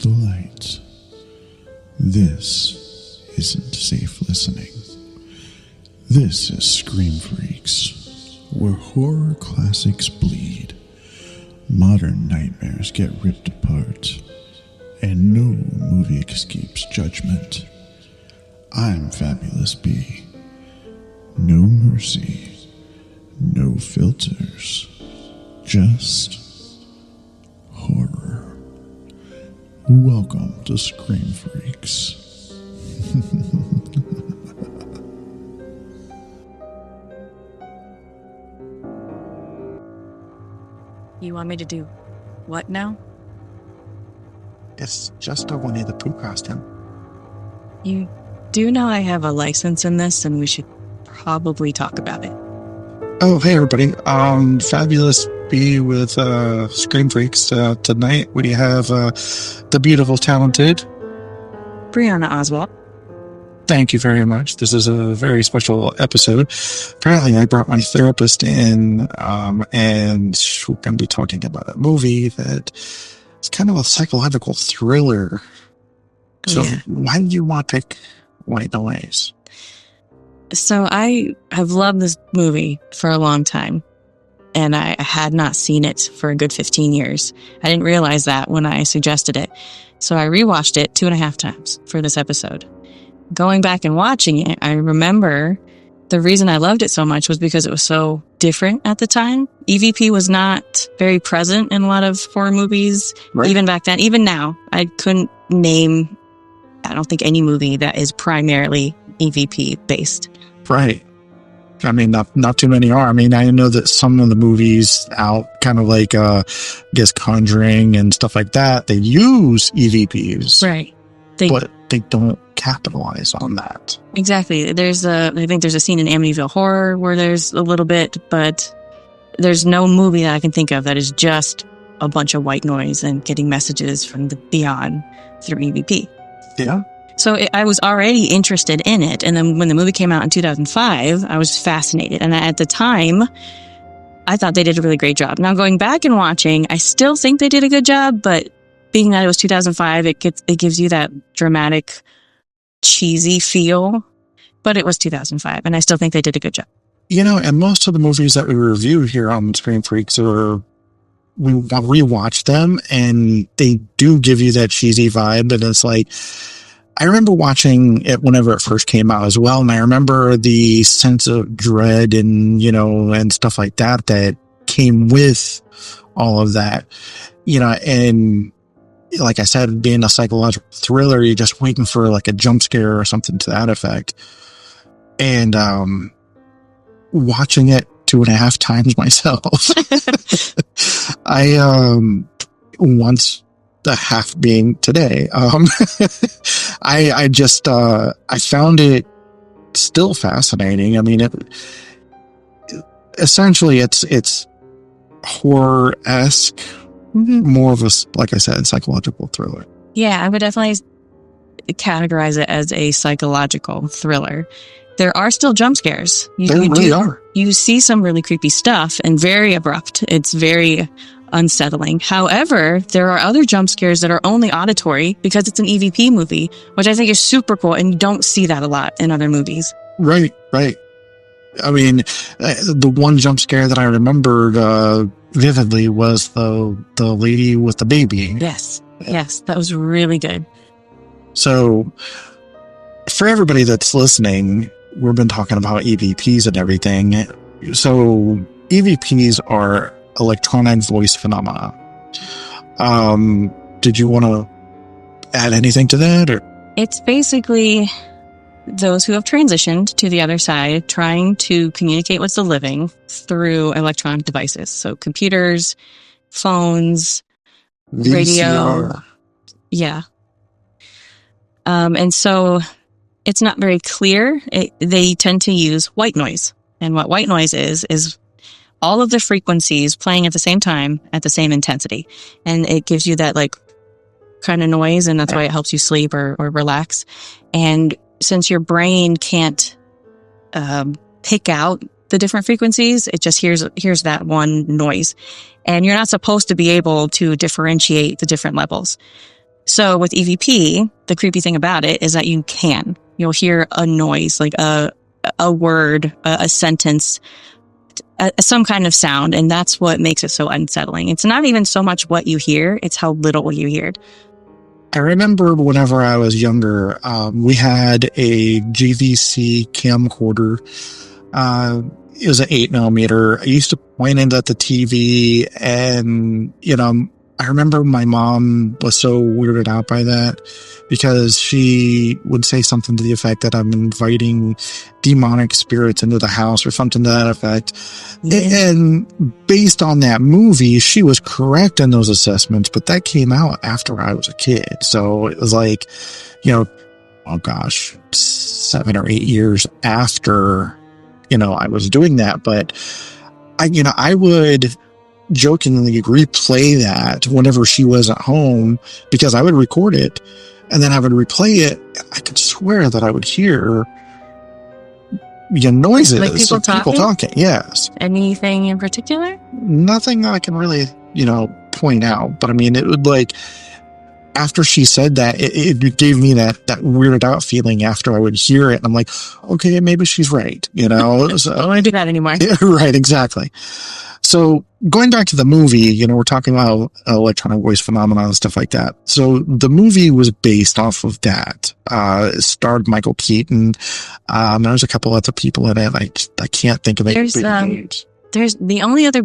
the light. This isn't safe listening. This is Scream Freaks, where horror classics bleed, modern nightmares get ripped apart, and no movie escapes judgment. I'm Fabulous B. No mercy, no filters, just horror. Welcome to Scream Freaks. You want me to do what now? It's just a Winnie the Pooh costume. You do know I have a license in this, and we should probably talk about it. Oh, hey everybody. Fabulous B with Scream Freaks. Tonight we have the beautiful, talented Brianna Oswald. Thank you very much. This is a very special episode. Apparently, I brought my therapist in, and we're going to be talking about a movie that is kind of a psychological thriller. So, Why did you want to pick White Noise? So, I have loved this movie for a long time, and I had not seen it for a good 15 years. I didn't realize that when I suggested it. So, I rewatched it 2.5 times for this episode. Going back and watching it, I remember the reason I loved it so much was because it was so different at the time. EVP was not very present in a lot of horror movies, right. Even back then. Even now, I couldn't name, I don't think, any movie that is primarily EVP based. Right. I mean, not too many are. I mean, I know that some of the movies out, kind of like, I guess, Conjuring and stuff like that, they use EVPs. Right. But they don't capitalize on that. Exactly. I think there's a scene in Amityville Horror where there's a little bit, but there's no movie that I can think of that is just a bunch of white noise and getting messages from the beyond through EVP. Yeah. So I was already interested in it. And then when the movie came out in 2005, I was fascinated. And at the time, I thought they did a really great job. Now, going back and watching, I still think they did a good job, but being that it was 2005, it gives you that dramatic, cheesy feel. But it was 2005, and I still think they did a good job. You know, and most of the movies that we review here on Scream Freaks we rewatch them, and they do give you that cheesy vibe. And it's like, I remember watching it whenever it first came out as well, and I remember the sense of dread and, and stuff like that came with all of that, and like I said, being a psychological thriller, you're just waiting for like a jump scare or something to that effect. And watching it 2.5 times myself, I once the half being today, I found it still fascinating. I mean, essentially it's horror-esque. Mm-hmm. More of a, like I said, psychological thriller. Yeah, I would definitely categorize it as a psychological thriller. There are still jump scares. There really are. You see some really creepy stuff and very abrupt. It's very unsettling. However, there are other jump scares that are only auditory because it's an EVP movie, which I think is super cool, and you don't see that a lot in other movies. Right. I mean, the one jump scare that I remembered vividly was the lady with the baby. Yes, that was really good. So, for everybody that's listening, we've been talking about EVPs and everything. So, EVPs are electronic voice phenomena. Did you want to add anything to that? Or? It's basically those who have transitioned to the other side trying to communicate with the living through electronic devices. So computers, phones, VCR. Radio. Yeah. And so it's not very clear. They tend to use white noise. And what white noise is all of the frequencies playing at the same time at the same intensity. And it gives you that like kind of noise, and that's why it helps you sleep or relax. And since your brain can't pick out the different frequencies, it just hears that one noise. And you're not supposed to be able to differentiate the different levels. So with EVP, the creepy thing about it is that you'll hear a noise, like a word, a sentence, some kind of sound. And that's what makes it so unsettling. It's not even so much what you hear, it's how little you hear. I remember whenever I was younger, we had a GVC camcorder. It was an 8mm. I used to point it at the TV, and, I remember my mom was so weirded out by that because she would say something to the effect that I'm inviting demonic spirits into the house or something to that effect. Yeah. And based on that movie, she was correct in those assessments, but that came out after I was a kid. So it was like, 7 or 8 years after, I was doing that. But I would jokingly replay that whenever she was at home because I would record it and then I would replay it. I could swear that I would hear noises, like people talking. Yes. Anything in particular? Nothing I can really point out, but I mean, it would, like, after she said that, it gave me that weirded out feeling after I would hear it. And I'm like, okay, maybe she's right. So, I don't want to do that anymore. Right, exactly. So going back to the movie, we're talking about electronic voice phenomena and stuff like that. So the movie was based off of that. It starred Michael Keaton. There's a couple other people in it. I can't think of any big names. There's the only other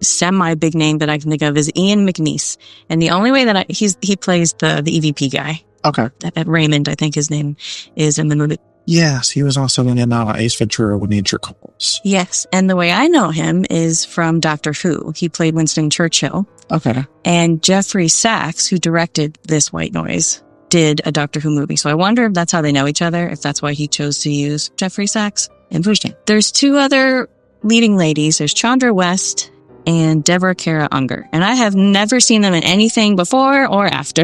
semi-big name that I can think of is Ian McNeice. And the only way that he plays the EVP guy. Okay. Raymond, I think his name is in the movie. Yes, he was also in Ace Ventura When Nature Calls. Yes, and the way I know him is from Doctor Who. He played Winston Churchill. Okay. And Jeffrey Sachs, who directed this White Noise, did a Doctor Who movie. So I wonder if that's how they know each other, if that's why he chose to use Jeffrey Sachs and Pushkin. There's two other leading ladies. There's Chandra West and Deborah Kara Unger. And I have never seen them in anything before or after.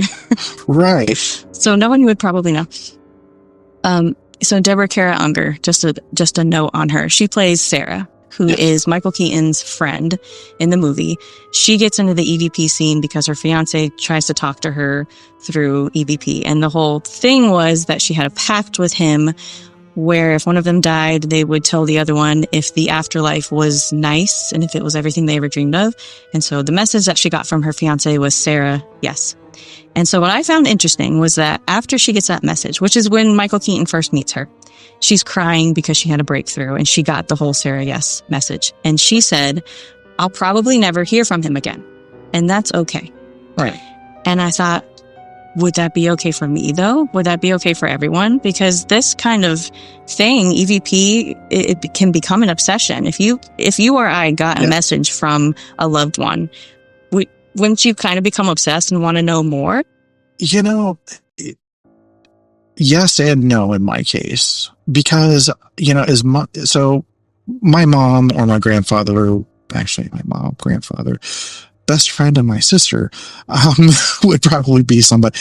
Right. So no one would probably know. So Deborah Kara Unger, just a note on her. She plays Sarah, who is Michael Keaton's friend in the movie. She gets into the EVP scene because her fiance tries to talk to her through EVP. And the whole thing was that she had a pact with him where if one of them died, they would tell the other one if the afterlife was nice and if it was everything they ever dreamed of. And so the message that she got from her fiance was, Sarah, yes. And so what I found interesting was that after she gets that message, which is when Michael Keaton first meets her, she's crying because she had a breakthrough and she got the whole Sarah yes message. And she said, I'll probably never hear from him again. And that's okay. Right. And I thought, would that be okay for me though? Would that be okay for everyone? Because this kind of thing, EVP, it can become an obsession. If you or I got a message from a loved one, wouldn't you kind of become obsessed and want to know more? Yes and no in my case, because, so my mom or my grandfather, actually my grandfather, best friend of my sister, would probably be somebody.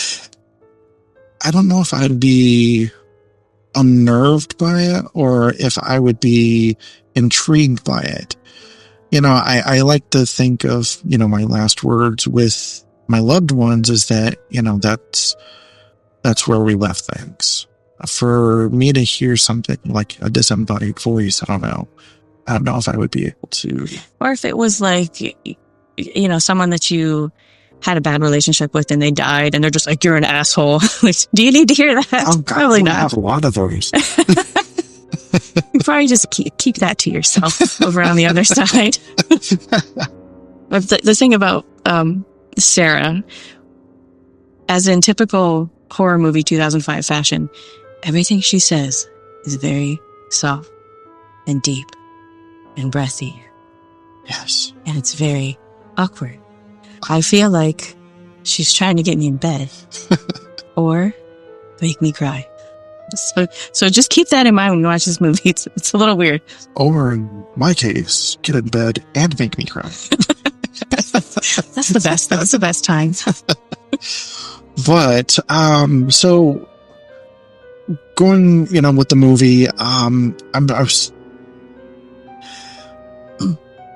I don't know if I'd be unnerved by it or if I would be intrigued by it. I like to think of, my last words with my loved ones is that, that's where we left things. For me to hear something like a disembodied voice, I don't know if I would be able to. Or if it was like, someone that you had a bad relationship with and they died and they're just like, you're an asshole. Like, do you need to hear that? Oh, God, probably not. I have a lot of those. You probably just keep that to yourself over on the other side. But the thing about Sarah, as in typical horror movie 2005 fashion, everything she says is very soft and deep and breathy. Yes. And it's very awkward. I feel like she's trying to get me in bed or make me cry. So just keep that in mind when you watch this movie. It's a little weird. Or in my case, get in bed and make me cry. That's the best. That's the best time. But so going, with the movie,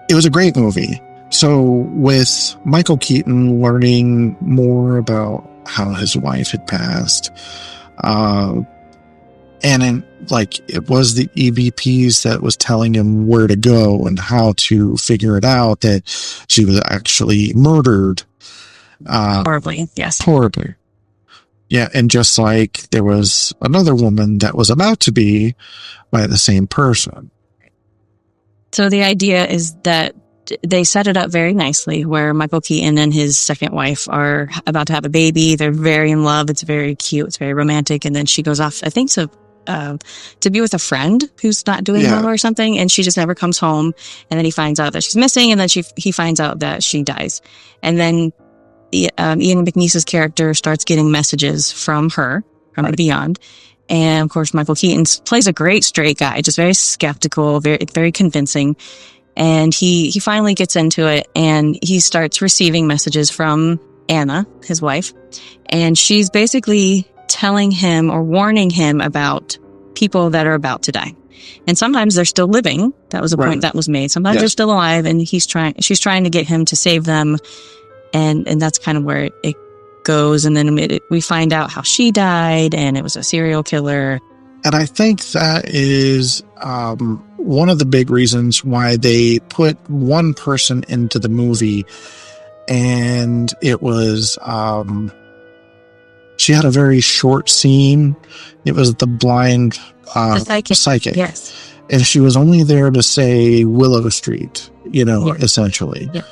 it was a great movie. So with Michael Keaton learning more about how his wife had passed. And it was the EVPs that was telling him where to go and how to figure it out, that she was actually murdered. Horribly, yes. Horribly. Yeah, and just like there was another woman that was about to be by the same person. So the idea is that they set it up very nicely where Michael Keaton and his second wife are about to have a baby. They're very in love. It's very cute. It's very romantic. And then she goes off, I think, to be with a friend who's not doing well or something. And she just never comes home. And then he finds out that she's missing. And then he finds out that she dies. And then Ian McNeese's character starts getting messages from her, from the beyond. And of course, Michael Keaton plays a great straight guy, just very skeptical, very, very convincing. And he finally gets into it, and he starts receiving messages from Anna, his wife. And she's basically telling him or warning him about people that are about to die. And sometimes they're still living. That was a point that was made. Sometimes they're still alive, and she's trying to get him to save them. And that's kind of where it goes. And then we find out how she died, and it was a serial killer. And I think that is one of the big reasons why they put one person into the movie. And it was, she had a very short scene. It was the blind the psychic. Yes. And she was only there to say Willow Street, essentially. Yeah.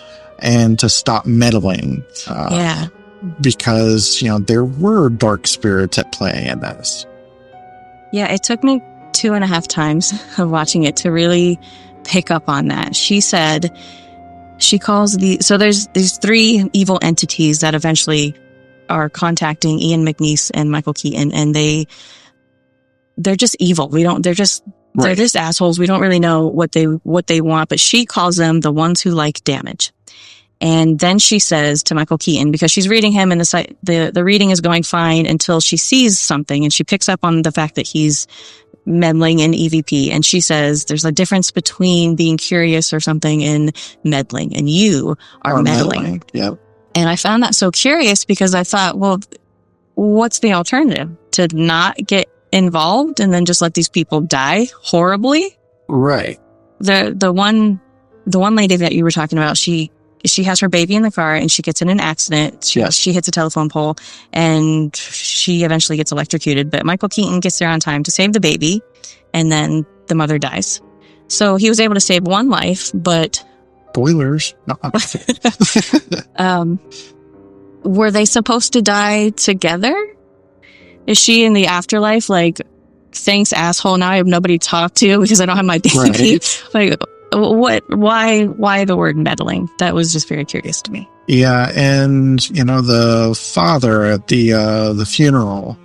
And to stop meddling. Because, there were dark spirits at play in this. Yeah, it took me 2.5 times of watching it to really pick up on that. She said she calls so there's these 3 evil entities that eventually are contacting Ian McNeese and Michael Keaton, and they're just evil. They're just assholes. We don't really know what they want, but she calls them the ones who like damage. And then she says to Michael Keaton, because she's reading him and the reading is going fine until she sees something, and she picks up on the fact that he's meddling in EVP. And she says there's a difference between being curious or something and meddling, and you are meddling. Yep. And I found that so curious because I thought, well, what's the alternative? To not get involved and then just let these people die horribly? Right. The one lady that you were talking about, she has her baby in the car, and she gets in an accident. She hits a telephone pole, and she eventually gets electrocuted. But Michael Keaton gets there on time to save the baby, and then the mother dies. So he was able to save one life, but... Spoilers. No. Were they supposed to die together? Is she in the afterlife like, thanks, asshole, now I have nobody to talk to because I don't have my baby? Like... Why the word meddling? That was just very curious to me. Yeah, and the father at the funeral,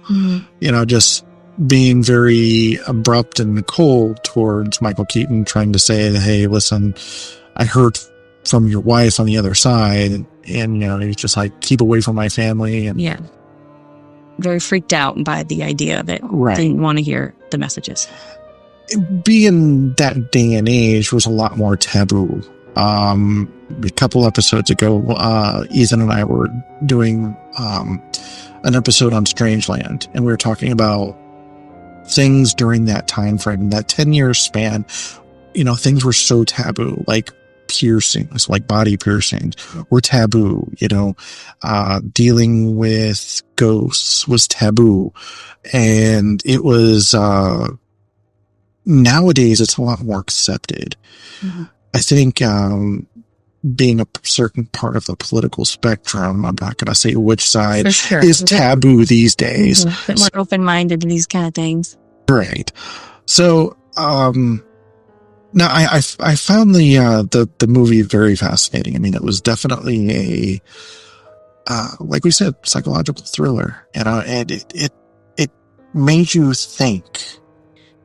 just being very abrupt and cold towards Michael Keaton, trying to say, "Hey, listen, I heard from your wife on the other side," and he's just like, "Keep away from my family." And very freaked out by the idea of it. Didn't want to hear the messages. Being that day and age was a lot more taboo. A couple episodes ago, Ethan and I were doing an episode on Strangeland, and we were talking about things during that time frame, that 10-year span. Things were so taboo, like piercings, like body piercings were taboo. Dealing with ghosts was taboo, and it was. Nowadays, it's a lot more accepted. Mm-hmm. I think being a certain part of the political spectrum, I'm not going to say which side, is taboo these days. A bit more open-minded to these kind of things. Right. So, now I found the movie very fascinating. I mean, it was definitely like we said, psychological thriller, and it made you think.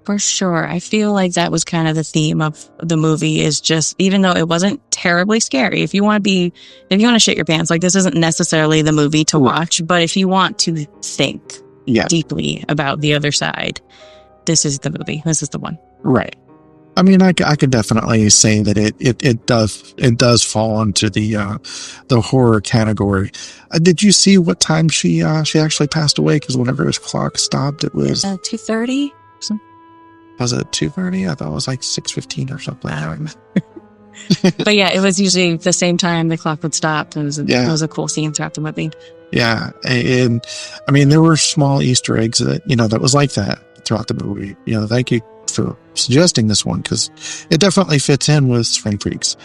For sure. I feel like that was kind of the theme of the movie, is just, even though it wasn't terribly scary, if you want to shit your pants, like, this isn't necessarily the movie to watch, but if you want to think deeply about the other side, this is the movie. This is the one. Right. I mean, I could definitely say that it does fall into the horror category. Did you see what time she actually passed away? Because whenever his clock stopped, it was 2:30. was it 2:30? I thought it was like 6:15 or something. I don't remember. But yeah, it was usually the same time the clock would stop. It was a cool scene throughout the movie. Yeah, and I mean, there were small Easter eggs that was like that throughout the movie. Thank you for suggesting this one, because it definitely fits in with Spring Freaks.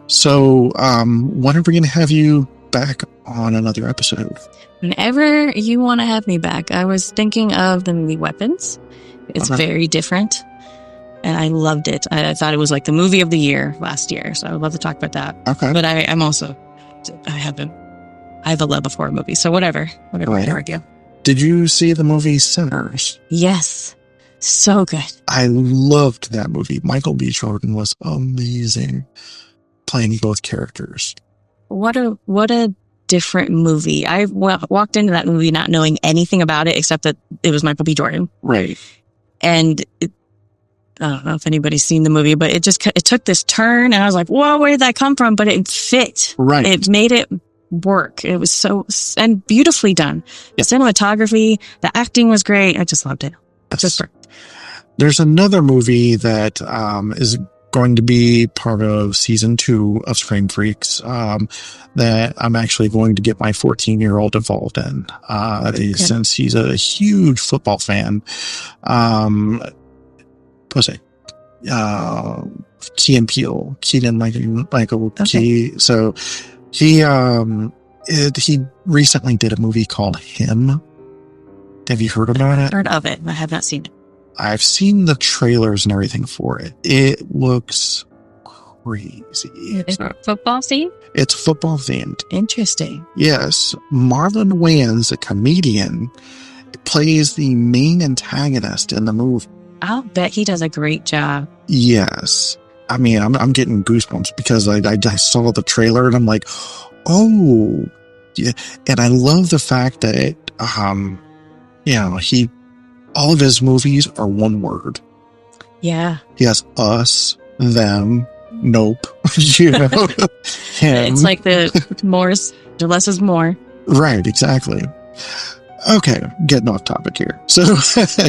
So, when are we going to have you back on another episode? Whenever you want to have me back. I was thinking of the movie Weapons. It's very different, and I loved it. I thought it was like the movie of the year last year, so I would love to talk about that. Okay. But I have a love of horror movies, so whatever Right. I argue. Did you see the movie Sinners? Yes, so good. I loved that movie. Michael B. Jordan was amazing playing both characters. What a different movie. I walked into that movie not knowing anything about it except that it was Michael B. Jordan. Right. And I don't know if anybody's seen the movie, but it took this turn, and I was like, whoa, where did that come from? But it fit. Right. It made it work. It was and beautifully done. The cinematography, the acting was great. I just loved it. Yes. There's another movie that is going to be part of season 2 of Scream Freaks that I'm actually going to get my 14-year-old involved in. Since he's a huge football fan. What's it? Key and Peele. Keaton Michael Key. So he recently did a movie called Him. Have you heard about it? Heard of it. I have not seen it. I've seen the trailers and everything for it. It looks crazy. It's a football scene? It's football themed. Interesting. Yes. Marlon Wayans, a comedian, plays the main antagonist in the movie. I'll bet he does a great job. Yes. I mean, I'm getting goosebumps because I saw the trailer and I'm like, oh, yeah. And I love the fact that all of his movies are one word. Yeah. He has us, them, nope, him. It's like the less is more. Right, exactly. Okay, getting off topic here. So,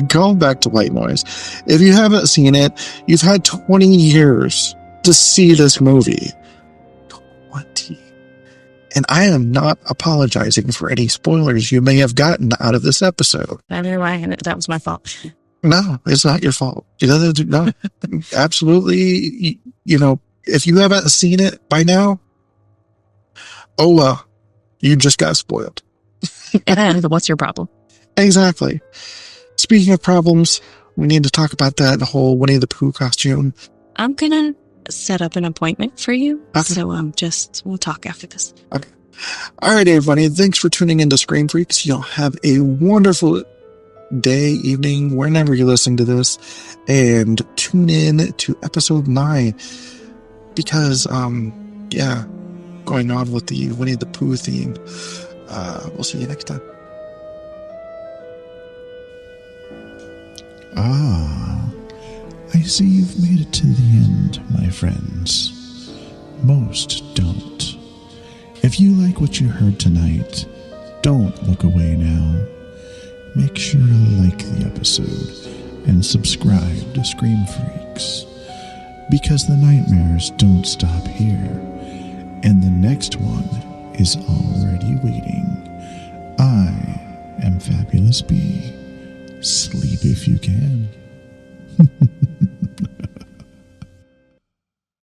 going back to White Noise. If you haven't seen it, you've had 20 years to see this movie. 20. And I am not apologizing for any spoilers you may have gotten out of this episode. That was my fault. No, it's not your fault. No, absolutely. If you haven't seen it by now, oh well, you just got spoiled. And what's your problem? Exactly. Speaking of problems, we need to talk about that whole Winnie the Pooh costume. I'm gonna set up an appointment for you. Okay. So we'll talk after this. Okay. All right, everybody. Thanks for tuning into Scream Freaks. You'll have a wonderful day, evening, whenever you're listening to this, and tune in to episode 9 because, going on with the Winnie the Pooh theme. We'll see you next time. I see you've made it to the end, my friends. Most don't. If you like what you heard tonight, don't look away now. Make sure to like the episode and subscribe to Scream Freaks, because the nightmares don't stop here, and the next one is already waiting. I am Fabulous B. Sleep if you can.